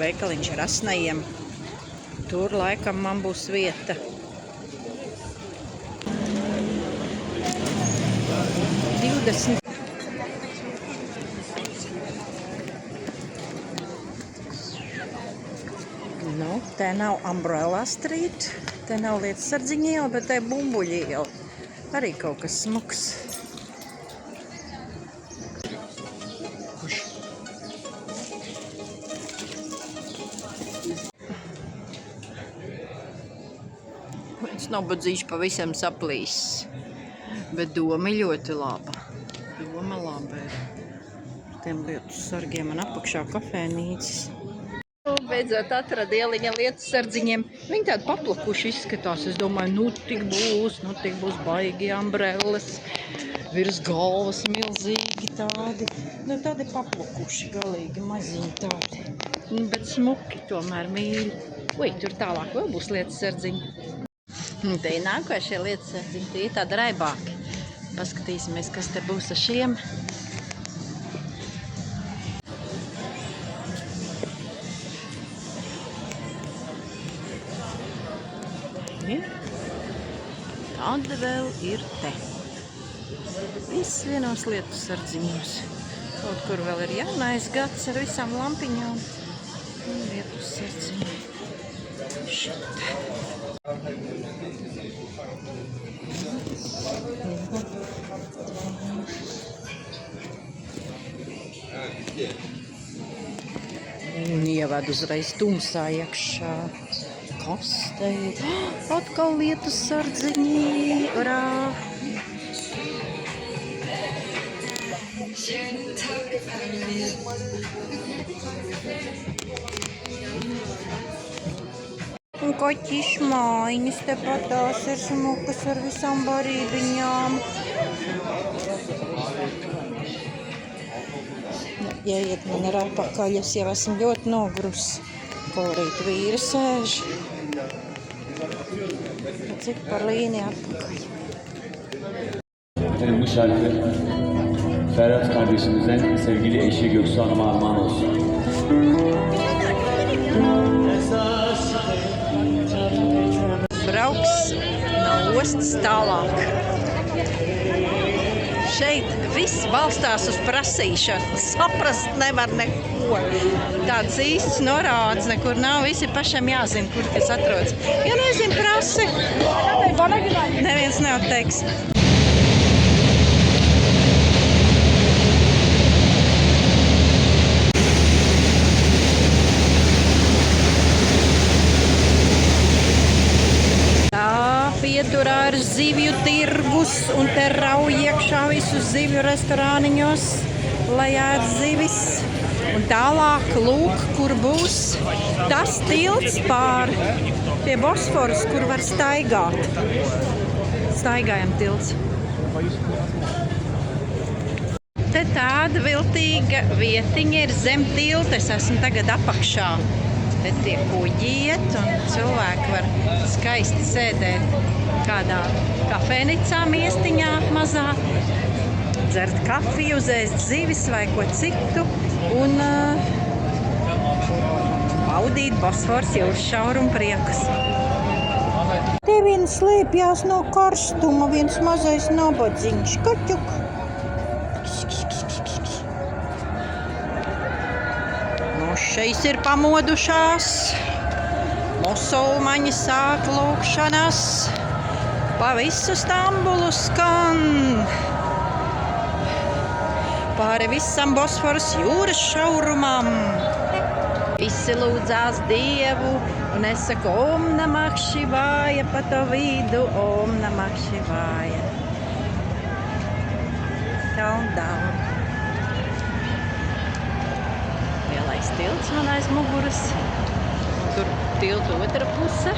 veikaliņš rasnajiem. Tur laikam man būs vieta. Nu, te nav Umbrella Street, te nav Lietussardziņa iela, bet te Bumbuļu iela. Arī kaut kas smuks. Viens nabadzīši pavisam saplīsis, bet doma ļoti laba. Doma laba ir. Tiem Lietussargiem un apakšā kafēnīcas. Beidzot atrada ieliņa Lietussardziņiem. Viņi tādi paplakuši izskatās. Es domāju, nu tik būs baigi ambrellas. Virs galvas milzīgi tādi. Nu tādi paplakuši galīgi maziņi tādi. Bet smuki tomēr mīļi. Ui, tur tālāk vēl būs Lietussardziņi. Te ir nākošie Lietussardziņi, tie ir tādi raibāki. Paskatīsimies, kas te būs ar šiem. Tāda vēl ir te. Viss vienos Lietussardziņos. Kaut kur vēl ir jaunais gads ar visām lampiņām. Un Lietussardziņi. Šitā. Un ievad uzreiz tumsā iekšā. Kas te ir? Atkal Lietussardziņi. Urā! Un koķišu mājiņas tepat tās ir smukas ar visām barībiņām. Ieiet man ir atpakaļ, es jau esmu ļoti nogurus. Kolorīt vīri sēž. Cik par līniju atpakaļ. Bu şarkı Ferhat kardeşimizden sevgili eşi Göksu Hanım'a armağan olsun. Brauks no ostas tālāk. Šeit viss balstās uz prasīšanu. Saprast nevar neko. Tāds īsts norādes nekur nav. Visi pašam jāzina, kur kas atrodas. Ja nezinu prasi, neviens neatteiks. Pieturā ir zivju tirgus un te rauj iekšā visus zivju restorāniņos, lai ēd zivis. Un tālāk, lūk, kur būs tas tilts pār pie Bosforas, kur var staigāt. Staigājam tilts. Te tāda viltīga vietiņa ir zem tilta. Es esmu tagad apakšā. Te tie kuģi iet un cilvēki var skaisti sēdēt kādā kafēnicā miestiņā mazā, dzert kafiju, uzēst zivis vai ko citu un baudīt Bosforas jūras šaurumu priekus. Te viens slēpjās no karstuma, viens mazais nabadziņš, kaķuk. Šeit ir pamodušās, musulmaņi sāk lūkšanas, pa visu Stambulu skan. Pāri visam Bosforas jūras šaurumam. Visi lūdzās Dievu, un es saku Om Namah Shivāja pa to vidu, Om Namah Shivāja. Calm down. Tilts man aiz muguras, tur tilta otra puse.